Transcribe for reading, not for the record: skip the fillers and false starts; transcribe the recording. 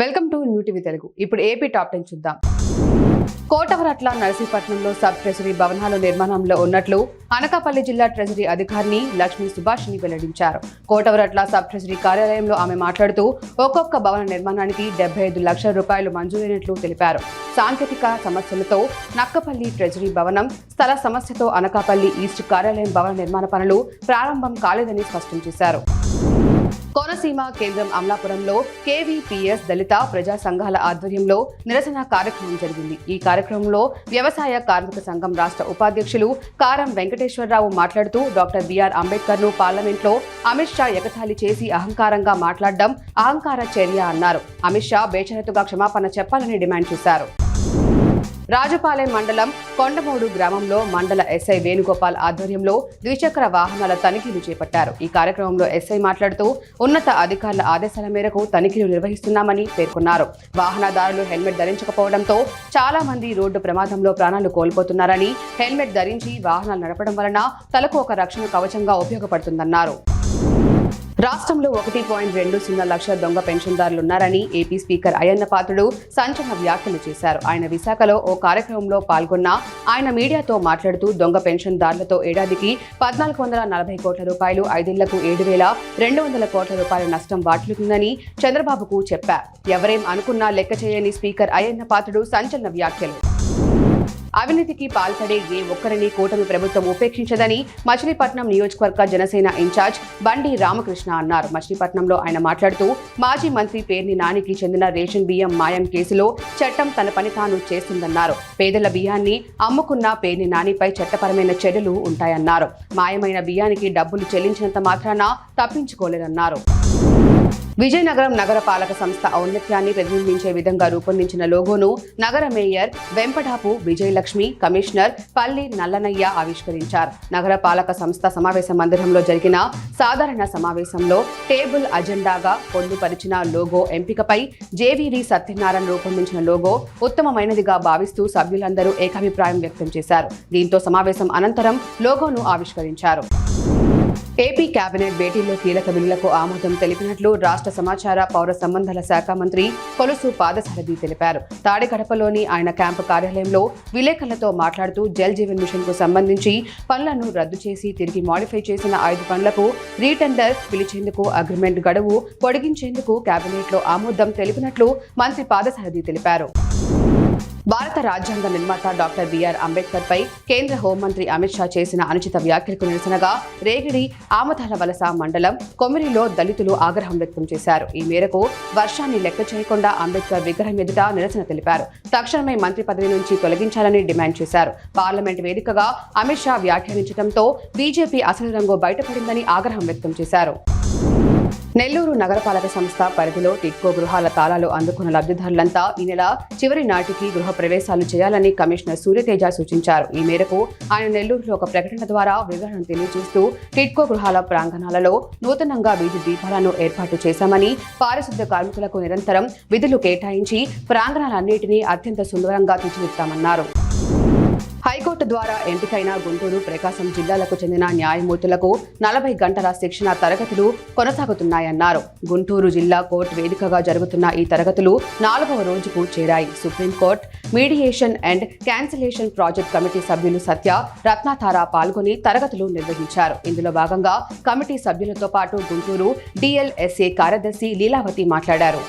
Welcome to new TV Telugu. ఇప్పుడు AP top 10 చూద్దాం. Kotavaratla నరసీపట్నంలో sub treasury భవనాల నిర్మాణంలో ఉన్నట్లు అనకాపల్లి జిల్లా ట్రెజరీ అధికారిని లక్ష్మీ సుభాషిణి వెల్లడించారు. కోటవరట్ల సబ్ ట్రెజరీ కార్యాలయంలో ఆమె మాట్లాడుతూ ఒక్కొక్క భవన నిర్మాణానికి 75 లక్షల రూపాయలు మంజూరైనట్లు తెలిపారు. సాంకేతిక సమస్యలతో నక్కపల్లి ట్రెజరీ భవనం, స్థల సమస్యతో అనకాపల్లి ఈస్ట్ కార్యాలయం భవన నిర్మాణ పనులు ప్రారంభం కాలేదని స్పష్టం చేశారు. కోనసీమ కేంద్రం అమలాపురంలో కేవీపీఎస్ దళిత ప్రజా సంఘాల ఆధ్వర్యంలో నిరసన కార్యక్రమం జరిగింది. ఈ కార్యక్రమంలో వ్యవసాయ కార్మిక సంఘం రాష్ట్ర ఉపాధ్యక్షులు కారం వెంకటేశ్వరరావు మాట్లాడుతూ డాక్టర్ బిఆర్ అంబేద్కర్ ను పార్లమెంట్లో అమిత్ షా ఎగతాళి చేసి అహంకారంగా మాట్లాడడం అహంకార చర్య అన్నారు. అమిత్ షా బేషరతుగా క్షమాపణ చెప్పాలని డిమాండ్ చేశారు. రాజపాలెం మండలం కొండమూడు గ్రామంలో మండల ఎస్ఐ వేణుగోపాల్ ఆధ్వర్యంలో ద్విచక్ర వాహనాల తనిఖీలు చేపట్టారు. ఈ కార్యక్రమంలో ఎస్ఐ మాట్లాడుతూ ఉన్నత అధికారుల ఆదేశాల మేరకు తనిఖీలు నిర్వహిస్తున్నామని పేర్కొన్నారు. వాహనదారులు హెల్మెట్ ధరించకపోవడంతో చాలా మంది రోడ్డు ప్రమాదంలో ప్రాణాలు కోల్పోతున్నారని, హెల్మెట్ ధరించి వాహనాలు నడపడం వలన తలకు ఒక రక్షణ కవచంగా ఉపయోగపడుతుందన్నారు. రాష్ట్రంలో 1.20 లక్షల దొంగ పెన్షన్దారులున్నారని ఏపీ స్పీకర్ అయ్యన్న పాత్రుడు సంచలన వ్యాఖ్యలు చేశారు. ఆయన విశాఖలో ఓ కార్యక్రమంలో పాల్గొన్న ఆయన మీడియాతో మాట్లాడుతూ దొంగ పెన్షన్దారులతో ఏడాదికి 1,440 కోట్ల రూపాయలు, 5 ఏళ్లకు 7,200 కోట్ల రూపాయల నష్టం వాటిల్లుతుందని చంద్రబాబుకు చెప్పారు. ఎవరేం అనుకున్నా లెక్క చేయని స్పీకర్ అయ్యన్న పాత్రుడు సంచలన వ్యాఖ్యలు. అవినీతికి పాల్పడే ఏ ఒక్కరిని కూటమి ప్రభుత్వం ఉపేక్షించదని మచిలీపట్నం నియోజకవర్గ జనసేన ఇన్ఛార్జ్ బండి రామకృష్ణ అన్నారు. మచిలీపట్నంలో ఆయన మాట్లాడుతూ మాజీ మంత్రి పేర్ని నానికి చెందిన రేషన్ బియ్యం మాయం కేసులో చట్టం తన పని తాను చేస్తుందన్నారు. పేదల బియ్యాన్ని అమ్ముకున్న పేర్ని నానిపై చట్టపరమైన చర్యలు ఉంటాయన్నారు. మాయమైన బియ్యానికి డబ్బులు చెల్లించినంత మాత్రాన తప్పించుకోలేరన్నారు. విజయనగరం నగర పాలక సంస్థ ఔన్నత్యాన్ని ప్రతిబింబించే విధంగా రూపొందించిన లోగోను నగర మేయర్ వెంపటాపు విజయలక్ష్మి, కమిషనర్ పల్లి నల్లనయ్య ఆవిష్కరించారు. నగర పాలక సంస్థ సమావేశ మందిరంలో జరిగిన సాధారణ సమావేశంలో టేబుల్ అజెండాగా పొందుపరిచిన లోగో ఎంపికపై జేవీరి సత్యనారాయణ రూపొందించిన లోగో ఉత్తమమైనదిగా భావిస్తూ సభ్యులందరూ ఏకాభిప్రాయం వ్యక్తం చేశారు. దీంతో సమావేశం అనంతరం లోగోను ఆవిష్కరించారు. ఏపీ కేబినెట్ భేటీలో కీలక బిల్లులకు ఆమోదం తెలిపినట్లు రాష్ట్ర సమాచార పౌర సంబంధాల శాఖ మంత్రి కొలుసు పాదసారథి తెలిపారు. తాడికడపలోని ఆయన క్యాంపు కార్యాలయంలో విలేకరులతో మాట్లాడుతూ జల్ జీవన్ మిషన్ కు సంబంధించి పనులను రద్దు చేసి తిరిగి మాడిఫై చేసిన 5 పనులకు రీటెండర్ పిలిచేందుకు అగ్రిమెంట్ గడువు పొడిగించేందుకు కేబినెట్లో ఆమోదం తెలిపినట్లు మంత్రి పాదసారథి తెలిపారు. భారత రాజ్యాంగ నిర్మాత డాక్టర్ బిఆర్ అంబేద్కర్ పై కేంద్ర హోంమంత్రి అమిత్ షా చేసిన అనుచిత వ్యాఖ్యలకు నిరసనగా రేగిడి ఆమతాల వలస మండలం కొమిరిలో దళితులు ఆగ్రహం వ్యక్తం చేశారు. ఈ మేరకు వర్షాన్ని లెక్క చేయకుండా అంబేద్కర్ విగ్రహం ఎదుట నిరసన తెలిపారు. తక్షణమే మంత్రి పదవి నుంచి తొలగించాలని డిమాండ్ చేశారు. పార్లమెంట్ వేదికగా అమిత్ షా వ్యాఖ్యానించడంతో బీజేపీ అసలు రంగు బయటపడిందని ఆగ్రహం వ్యక్తం చేశారు. నెల్లూరు నగరపాలక సంస్థ పరిధిలో టిడ్కో గృహాల తాళాలు అందుకున్న లబ్ధిదారులంతా ఈ నెల చివరి నాటికి గృహ ప్రవేశాలు చేయాలని కమిషనర్ సూర్యతేజ సూచించారు. ఈ మేరకు ఆయన నెల్లూరులో ఒక ప్రకటన ద్వారా వివరణ తెలియజేస్తూ టిడ్కో గృహాల ప్రాంగణాలలో నూతనంగా వీధి దీపాలను ఏర్పాటు చేశామని, పారిశుద్ధ్య కార్మికులకు నిరంతరం విధులు కేటాయించి ప్రాంగణాలన్నింటినీ అత్యంత సుందరంగా తీర్చిదిద్దామన్నారు. హైకోర్టు ద్వారా ఎంపికైన గుంటూరు, ప్రకాశం జిల్లాలకు చెందిన న్యాయమూర్తులకు 40 గంటల శిక్షణ తరగతులు కొనసాగుతున్నాయన్నారు. గుంటూరు జిల్లా కోర్టు వేదికగా జరుగుతున్న ఈ తరగతులు 4వ రోజుకు చేరాయి. Supreme court mediation and cancellation project committee సభ్యులు సత్య, రత్నాతార పాల్గొని తరగతులు నిర్వహించారు. ఇందులో భాగంగా కమిటీ సభ్యులతో పాటు గుంటూరు డిఎల్ఎస్ఏ కార్యదర్శి లీలావతి మాట్లాడారు.